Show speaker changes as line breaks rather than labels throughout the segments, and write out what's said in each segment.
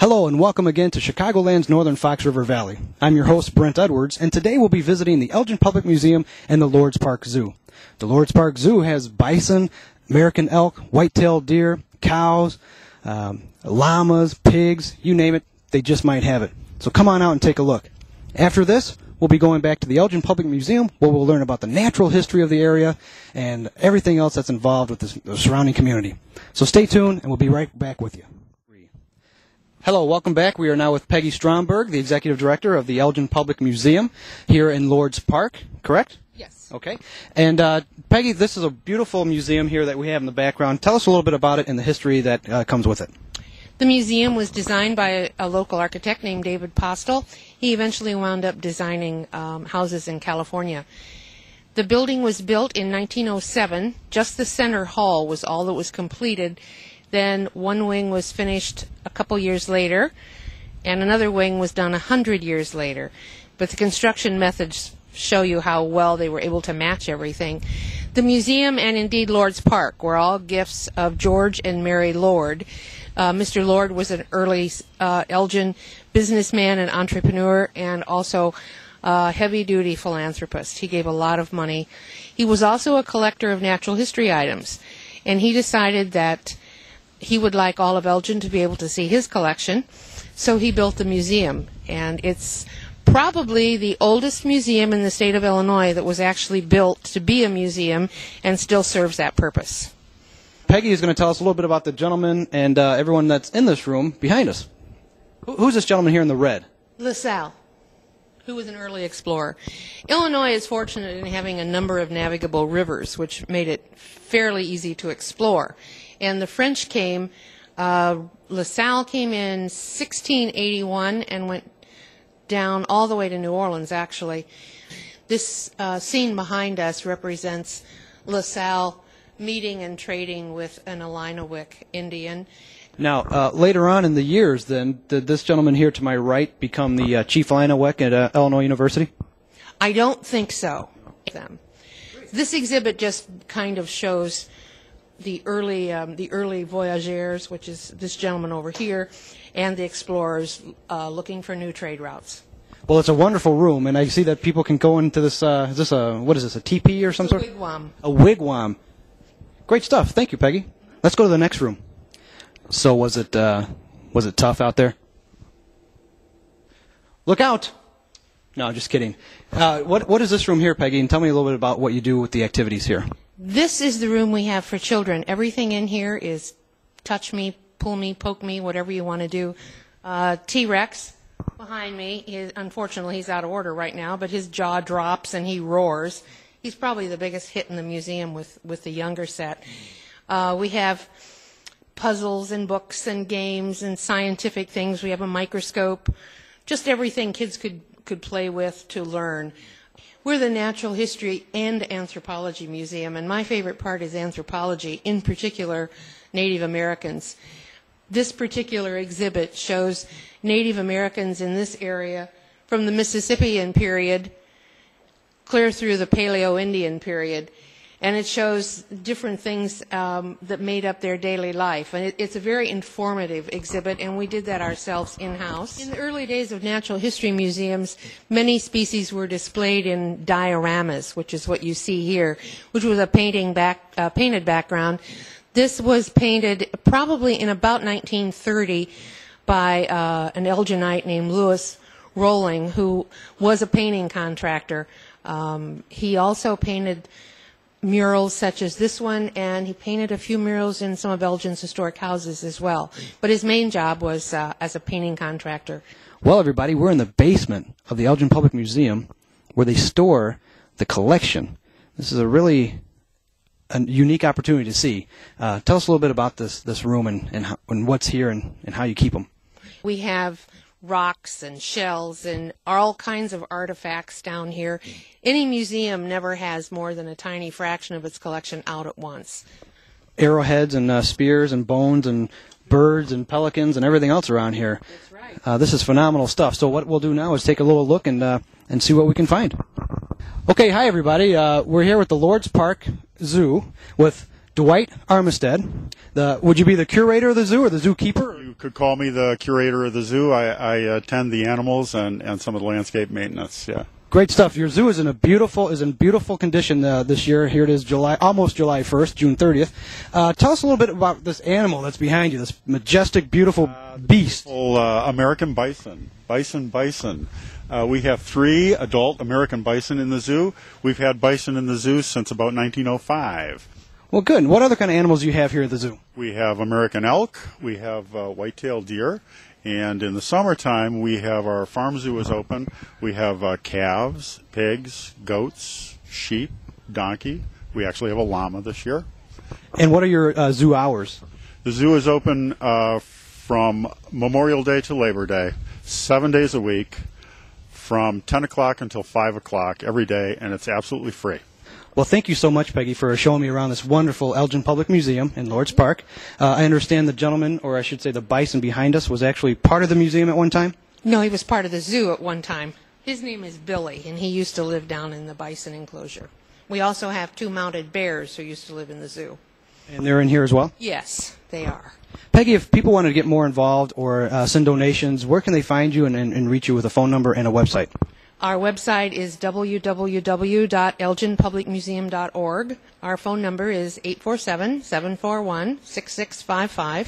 Hello and welcome again to Chicagoland's Northern Fox River Valley. I'm your host, Brent Edwards, and today we'll be visiting the Elgin Public Museum and the Lord's Park Zoo. The Lord's Park Zoo has bison, American elk, white-tailed deer, cows, llamas, pigs, you name it, they just might have it. So come on out and take a look. After this, we'll be going back to the Elgin Public Museum where we'll learn about the natural history of the area and everything else that's involved with the surrounding community. So stay tuned and we'll be right back with you. Hello, welcome back. We are now with Peggy Stromberg, the Executive Director of the Elgin Public Museum here in Lord's Park, correct?
Yes.
Okay. And Peggy, this is a beautiful museum here that we have in the background. Tell us a little bit about it and the history that comes with it.
The museum was designed by a local architect named David Postel. He eventually wound up designing houses in California. The building was built in 1907. Just the center hall was all that was completed. Then one wing was finished a couple years later, and another wing was done 100 years later. But the construction methods show you how well they were able to match everything. The museum and indeed Lord's Park were all gifts of George and Mary Lord. Mr. Lord was an early Elgin businessman and entrepreneur and also a heavy-duty philanthropist. He gave a lot of money. He was also a collector of natural history items, and he decided that he would like all of Elgin to be able to see his collection, so he built the museum. And it's probably the oldest museum in the state of Illinois that was actually built to be a museum and still serves that purpose.
Peggy is going to tell us a little bit about the gentleman and everyone that's in this room behind us. Who's this gentleman here in the red?
LaSalle, who was an early explorer. Illinois is fortunate in having a number of navigable rivers, which made it fairly easy to explore. And the French came, LaSalle came in 1681 and went down all the way to New Orleans, actually. This scene behind us represents LaSalle meeting and trading with an Illinois Indian.
Now, later on in the years, then, did this gentleman here to my right become the chief Illinois at Illinois University?
I don't think so. This exhibit just kind of shows the early voyageurs, which is this gentleman over here, and the explorers looking for new trade routes.
Well, it's a wonderful room, and I see that people can go into this. Is this a teepee or some sort?
A wigwam.
A wigwam. Great stuff. Thank you, Peggy. Let's go to the next room. So was it tough out there? Look out! No, just kidding. What is this room here, Peggy? And tell me a little bit about what you do with the activities here.
This is the room we have for children. Everything in here is touch me, pull me, poke me, whatever you want to do. T-Rex behind me, unfortunately he's out of order right now, but his jaw drops and he roars. He's probably the biggest hit in the museum with the younger set. We have puzzles and books and games and scientific things. We have a microscope, just everything kids could play with to learn. We're the Natural History and Anthropology Museum, and my favorite part is anthropology, in particular Native Americans. This particular exhibit shows Native Americans in this area from the Mississippian period clear through the Paleo-Indian period, and it shows different things that made up their daily life. And it's a very informative exhibit, and we did that ourselves in-house. In the early days of natural history museums, many species were displayed in dioramas, which is what you see here, which was a painted background. This was painted probably in about 1930 by an Elginite named Louis Rolling, who was a painting contractor. He also painted murals such as this one, and he painted a few murals in some of Elgin's historic houses as well. But his main job was as a painting contractor.
Well, everybody, we're in the basement of the Elgin Public Museum where they store the collection. This is a really unique opportunity to see. Tell us a little bit about this room and what's here and how you keep them.
We have rocks and shells and all kinds of artifacts down here. Any museum never has more than a tiny fraction of its collection out at once.
Arrowheads and spears and bones and birds and pelicans and everything else around here.
That's right.
This is phenomenal stuff. So what we'll do now is take a little look and see what we can find. Okay, hi everybody. We're here with the Lord's Park Zoo with Dwight Armistead. Would you be the curator of the zoo or the zookeeper?
You could call me the curator of the zoo. I attend the animals and some of the landscape maintenance. Yeah.
Great stuff. Your zoo is in beautiful condition this year. Here it is, almost July 1st, June 30th. Tell us a little bit about this animal that's behind you, this majestic, beautiful beast.
American bison. Bison. We have 3 adult American bison in the zoo. We've had bison in the zoo since about 1905.
Well, good. And what other kind of animals do you have here at the zoo?
We have American elk. We have white-tailed deer. And in the summertime, we have our farm zoo is open. We have calves, pigs, goats, sheep, donkey. We actually have a llama this year.
And what are your zoo hours?
The zoo is open from Memorial Day to Labor Day, 7 days a week, from 10 o'clock until 5 o'clock every day, and it's absolutely free.
Well, thank you so much, Peggy, for showing me around this wonderful Elgin Public Museum in Lords Park. I understand the gentleman, or I should say the bison behind us, was actually part of the museum at one time?
No, he was part of the zoo at one time. His name is Billy, and he used to live down in the bison enclosure. We also have 2 mounted bears who used to live in the zoo.
And they're in here as well?
Yes, they are.
Peggy, if people wanted to get more involved or send donations, where can they find you and reach you with a phone number and a website?
Our website is www.elginpublicmuseum.org. Our phone number is 847-741-6655.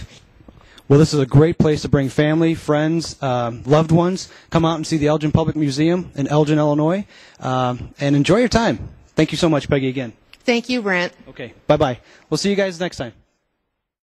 Well, this is a great place to bring family, friends, loved ones. Come out and see the Elgin Public Museum in Elgin, Illinois, and enjoy your time. Thank you so much, Peggy, again.
Thank you, Brent.
Okay, bye-bye. We'll see you guys next time.